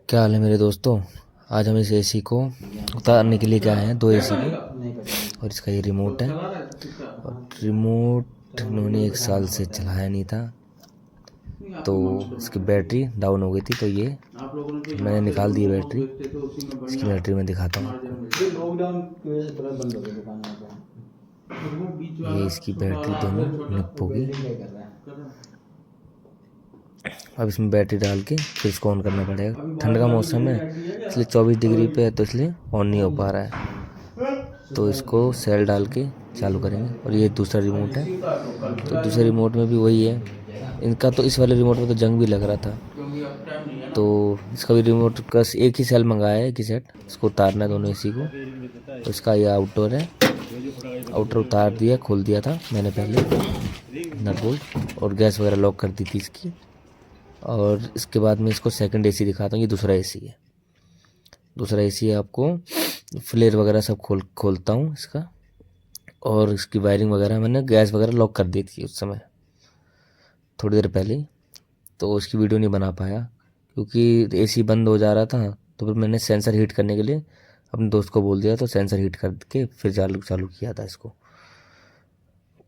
क्या हाल है मेरे दोस्तों। आज हम इस एसी को उतारने के लिए क्या आए हैं, दो एसी को। और इसका ये रिमोट है, और रिमोट इन्होंने 1 साल से चलाया नहीं था, तो इसकी बैटरी डाउन हो गई थी। तो ये मैंने निकाल दी बैटरी। इसकी बैटरी मैं दिखाता हूँ आपको। ये इसकी बैटरी दोनों निप होगी। अब इसमें बैटरी डाल के फिर इसको ऑन करना पड़ेगा। ठंड का मौसम है इसलिए 24 डिग्री पे है, तो इसलिए ऑन नहीं हो पा रहा है। तो इसको सेल डाल के चालू करेंगे। और ये दूसरा रिमोट है, तो दूसरे रिमोट में भी वही है। इनका तो इस वाले रिमोट में तो जंग भी लग रहा था, तो इसका भी रिमोट का एक ही सेल मंगाया है, एक ही सेट। इसको उतारना है दोनों एसी को। तो इसका ये आउटडोर है, आउटर उतार दिया, खोल दिया था मैंने पहले नट बोल्ट, और गैस वगैरह लॉक कर दी थी इसकी। और इसके बाद में इसको सेकंड एसी दिखाता हूँ। ये दूसरा एसी है, दूसरा एसी है। आपको फ्लेयर वगैरह सब खोलता हूँ इसका। और इसकी वायरिंग वगैरह मैंने गैस वगैरह लॉक कर दी थी उस समय, थोड़ी देर पहले। तो उसकी वीडियो नहीं बना पाया क्योंकि एसी बंद हो जा रहा था। तो फिर मैंने सेंसर हीट करने के लिए अपने दोस्त को बोल दिया, तो सेंसर हीट करके फिर चालू किया था इसको।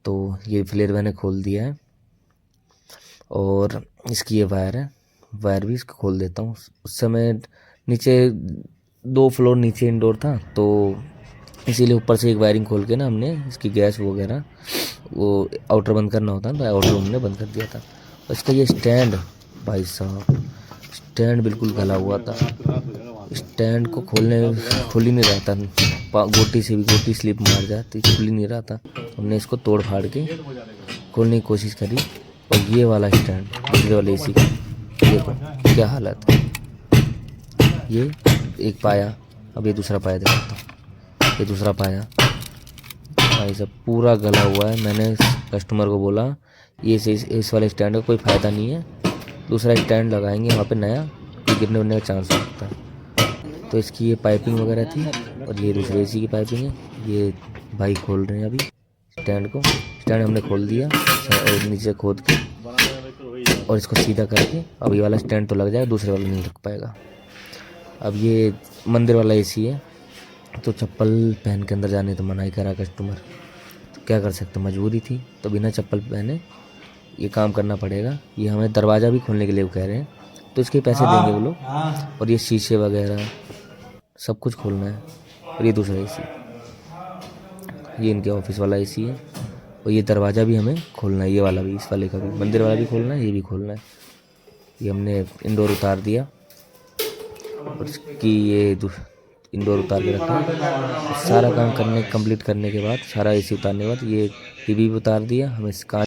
तो ये फ्लेयर मैंने खोल दिया है, और इसकी ये वायर है, वायर भी इसको खोल देता हूँ। उस समय नीचे 2 फ्लोर नीचे इंडोर था, तो इसीलिए ऊपर से एक वायरिंग खोल के ना हमने इसकी गैस वगैरह वो आउटर बंद करना होता है, तो आउटर हमने बंद कर दिया था। और इसका ये स्टैंड, भाई साहब स्टैंड बिल्कुल गला हुआ था। स्टैंड को खुल ही नहीं रहा था, गोटी से भी गोटी स्लिप मार जाती, खुल ही नहीं रहा था। हमने इसको तोड़ फाड़ के खोलने की कोशिश करी। और ये वाला स्टैंड दूसरे वाले एसी का देखो क्या हालत है। ये एक पाया, अब ये दूसरा पाया दिखाता हूँ। ये दूसरा पाया भाई साहब पूरा गला हुआ है। मैंने कस्टमर को बोला ये इस वाले स्टैंड का कोई फ़ायदा नहीं है, दूसरा स्टैंड लगाएंगे वहाँ पे नया, कि गिरने उड़ने का चांस होता है। तो इसकी ये पाइपिंग वगैरह थी, और ये दूसरे एसी की पाइपिंग है। ये भाई खोल रहे हैं अभी स्टैंड को। स्टैंड हमने खोल दिया और नीचे खोद के, और इसको सीधा करके अब ये वाला स्टैंड तो लग जाएगा, दूसरे वाला नहीं लग पाएगा। अब ये मंदिर वाला एसी है, तो चप्पल पहन के अंदर जाने तो मनाही करा कस्टमर, तो क्या कर सकते, मजबूरी थी। तो बिना चप्पल पहने ये काम करना पड़ेगा। ये हमें दरवाज़ा भी खोलने के लिए वो कह रहे हैं, तो इसके पैसे देंगे वो लोग। और ये शीशे वगैरह सब कुछ खोलना है। और ये दूसरा एसी, ये इनके ऑफिस वाला एसी है। और ये दरवाज़ा भी हमें खोलना है, ये वाला भी, इस वाले का भी, मंदिर वाला भी खोलना है, ये भी खोलना है। ये हमने इंडोर उतार दिया, और इसकी ये इंडोर उतार के रखा। सारा काम कंप्लीट करने के बाद, सारा एसी उतारने के बाद ये टीवी भी उतार दिया। हमें